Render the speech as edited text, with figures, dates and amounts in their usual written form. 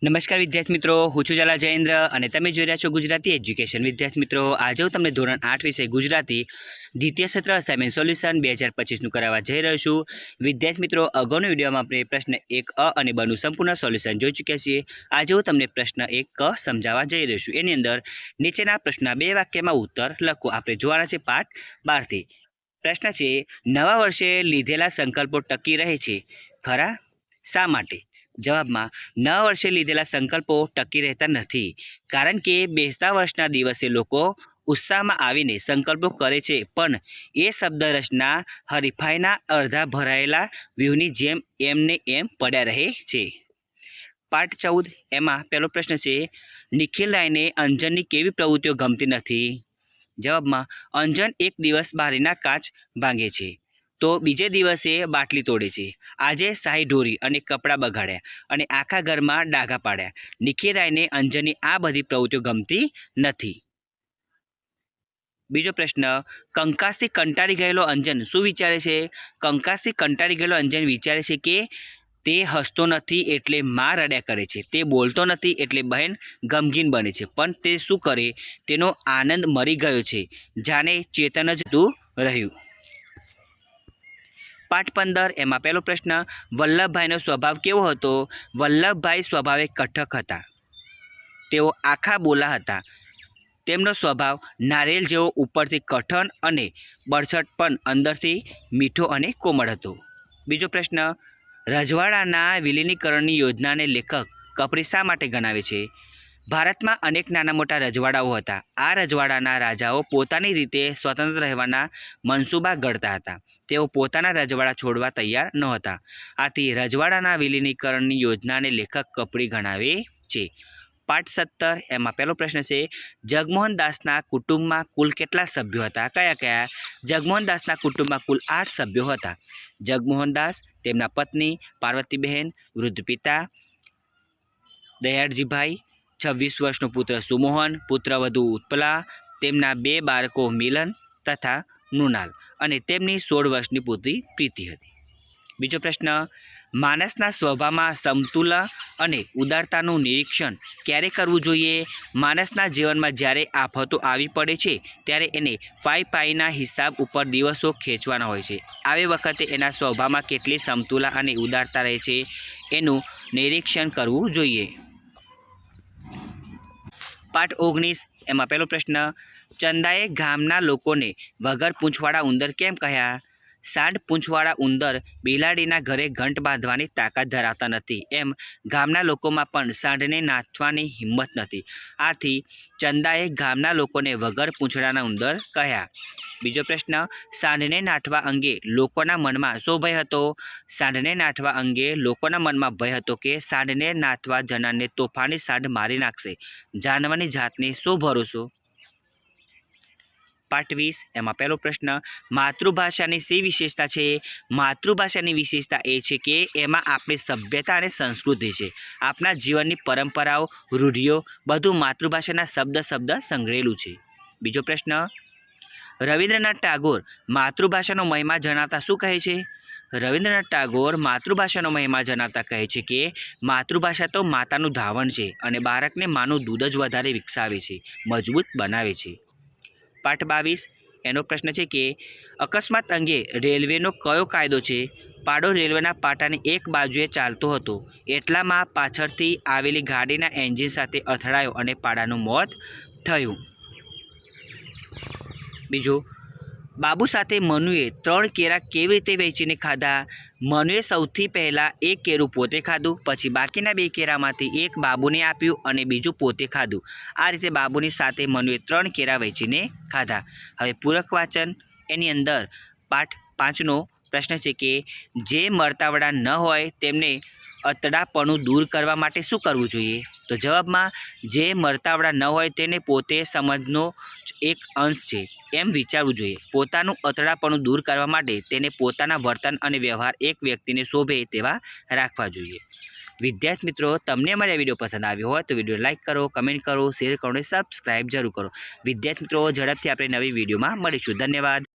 નમસ્કાર વિદ્યાર્થી મિત્રો, હું છું ઝાલા જયેન્દ્ર અને તમે જોઈ રહ્યા છો ગુજરાતી એજ્યુકેશન. વિદ્યાર્થી મિત્રો, આજે હું તમને ધોરણ 8 વિષય ગુજરાતી દ્વિતીય સત્ર અસાઇનમેન્ટ સોલ્યુશન 2025નું કરાવવા જઈ રહ્યો છું. વિદ્યાર્થી મિત્રો, અગાઉના વિડીયોમાં આપણે પ્રશ્ન 1 અ અને બ નું સંપૂર્ણ સોલ્યુશન જોઈ ચૂક્યા છીએ. આજે હું તમને પ્રશ્ન 1 ક સમજાવવા જઈ રહ્યો છું. એની અંદર નીચેના પ્રશ્નના 2 વાક્યમાં ઉત્તર લખો. આપણે જોવાના છે પાઠ 12 થી. પ્રશ્ન છે, નવા વર્ષે લીધેલા સંકલ્પો ટકી રહે છે ખરા? શા માટે? જવાબમાં, નવા વર્ષે લીધેલા સંકલ્પો ટકી રહેતા નથી, કારણ કે બેસતા વર્ષના દિવસે લોકો ઉત્સાહમાં આવીને સંકલ્પો કરે છે, પણ એ શબ્દ રચના હરીફાઈના અડધા ભરાયેલા વ્યૂહની જેમ એમને એમ પડ્યા રહે છે. પાઠ 14 એમાં પહેલો પ્રશ્ન છે, નિખિલ રાયને અંજનની કેવી પ્રવૃત્તિઓ ગમતી નથી? જવાબમાં, અંજન એક દિવસ બારીના કાચ ભાંગે છે, તો બીજે દિવસે બાટલી તોડે છે. આજે શાહી ઢોરી અને કપડાં બગાડ્યા અને આખા ઘરમાં ડાઘા પાડ્યા. નિખિલ રાયને અંજનની આ બધી પ્રવૃત્તિઓ ગમતી નથી. બીજો પ્રશ્ન, કંકાસથી કંટાળી ગયેલો અંજન શું વિચારે છે? કંકાસથી કંટાળી ગયેલો અંજન વિચારે છે કે તે હસતો નથી એટલે માં રડ્યા કરે છે, તે બોલતો નથી એટલે બહેન ગમગીન બને છે, પણ તે શું કરે? તેનો આનંદ મરી ગયો છે, જાણે ચેતન જ તું રહ્યું. પાઠ 15 એમાં પહેલો પ્રશ્ન, વલ્લભભાઈનો સ્વભાવ કેવો હતો? વલ્લભભાઈ સ્વભાવે કઠક હતા, તેઓ આખા બોલા હતા. તેમનો સ્વભાવ નારિયેળ જેવો ઉપરથી કઠણ અને બળછટ પણ અંદરથી મીઠો અને કોમળ હતો. બીજો પ્રશ્ન, રજવાડાના વિલીનીકરણની યોજનાને લેખક કપરી શા માટે ગણાવે છે? ભારતમાં અનેક નાના મોટા રજવાડાઓ હતા. આ રજવાડાના રાજાઓ પોતાની રીતે સ્વતંત્ર રહેવાના મનસૂબા ઘડતા હતા. તેઓ પોતાના રજવાડા છોડવા તૈયાર નહોતા. આથી રજવાડાના વિલીનીકરણની યોજનાને લેખક કપરી ગણાવે છે. પાઠ 17 એમાં પહેલો પ્રશ્ન છે, જગમોહન દાસના કુટુંબમાં કુલ કેટલા સભ્યો હતા? કયા કયા? જગમોહન દાસના કુટુંબમાં કુલ 8 સભ્યો હતા. જગમોહન દાસ, તેમના પત્ની પાર્વતીબહેન, વૃદ્ધ પિતા દયાળજીભાઈ, 26 વર્ષનો પુત્ર સુમોહન, પુત્રવધુ ઉત્પલા, તેમના 2 બાળકો મિલન તથા મૃણાલ અને તેમની 16 વર્ષની પુત્રી પ્રીતિ હતી. બીજો પ્રશ્ન, માણસના સ્વભાવમાં સમતુલા અને ઉદારતાનું નિરીક્ષણ ક્યારે કરવું જોઈએ? માણસના જીવનમાં જ્યારે આફતો આવી પડે છે ત્યારે એને પાઈના હિસાબ ઉપર દિવસો ખેંચવાના હોય છે. આવી વખતે એના સ્વભાવમાં કેટલી સમતુલા અને ઉદારતા રહે છે એનું નિરીક્ષણ કરવું જોઈએ. પાઠ 19 એમાં પહેલો પ્રશ્ન, ચંદાએ ગામના લોકોને વગર પૂંછવાળા ઉંદર કેમ કહ્યા? સાંઢ પૂંછવાળા ઉંદર બિલાડીના ઘરે ઘંટ બાંધવાની તાકાત ધરાવતા નથી, એમ ગામના લોકોમાં પણ સાંઢને નાથવાની હિંમત નથી. આથી ચંદાએ ગામના લોકોને વગર પૂંછડાના ઉંદર કહ્યા. બીજો પ્રશ્ન, સાંઢને નાઠવા અંગે લોકોના મનમાં શો ભય હતો? સાંઢને નાઠવા અંગે લોકોના મનમાં ભય હતો કે સાંઢને નાથવા જનારને તોફાની સાંઢ મારી નાખશે. જાનવાની જાતને શો ભરોસો? પાઠ 20 એમાં પહેલો પ્રશ્ન, માતૃભાષાની શી વિશેષતા છે? માતૃભાષાની વિશેષતા એ છે કે એમાં આપણી સભ્યતા અને સંસ્કૃતિ છે. આપણા જીવનની પરંપરાઓ, રૂઢિઓ બધું માતૃભાષાના શબ્દ સંગ્રહેલું છે. બીજો પ્રશ્ન, રવિન્દ્રનાથ ટાગોર માતૃભાષાનો મહિમા જણાવતા શું કહે છે? રવિન્દ્રનાથ ટાગોર માતૃભાષાનો મહિમા જણાવતા કહે છે કે માતૃભાષા તો માતાનું ધાવણ છે અને બાળકને માનું દૂધ જ વધારે વિકસાવે છે, મજબૂત બનાવે છે. પાઠ 22 એનો પ્રશ્ન છે કે અકસ્માત અંગે રેલવેનો કયો કાયદો છે? પાડો રેલવેના પાટાની એક બાજુએ ચાલતો હતો, એટલામાં પાછળથી આવેલી ગાડીના એન્જિન સાથે અથડાયો અને પાડાનું મોત થયું. બીજું, બાબુ સાથે મનુએ 3 કેળા કેવી રીતે વહેંચીને ખાધા? મનુએ સૌથી પહેલાં 1 કેળું પોતે ખાધું, પછી બાકીના 2 કેળામાંથી 1 બાબુને આપ્યું અને બીજું પોતે ખાધું. આ રીતે બાબુની સાથે મનુએ 3 કેળા વહેંચીને ખાધા. હવે પૂરક વાચન એની અંદર પાઠ 5નો પ્રશ્ન છે કે જે મરતાવડા ન હોય તેમને અતડાપણું દૂર કરવા માટે શું કરવું જોઈએ? તો જવાબમાં, જે મરતાવડા ન હોય તેને પોતે સમજનો એક અંશ છે એમ વિચારવું જોઈએ. પોતાનું અતડાપણું દૂર કરવા માટે તેને પોતાના વર્તન અને વ્યવહાર એક વ્યક્તિને શોભે તેવા રાખવા જોઈએ. વિદ્યાર્થી મિત્રો, તમને અમારો વિડીયો પસંદ આવ્યો હોય તો વિડીયો લાઇક કરો, કમેન્ટ કરો, શેર કરો અને સબસ્ક્રાઈબ જરૂર કરો. વિદ્યાર્થી મિત્રો, ઝડપથી આપણે નવી વિડીયોમાં મળીશું. ધન્યવાદ.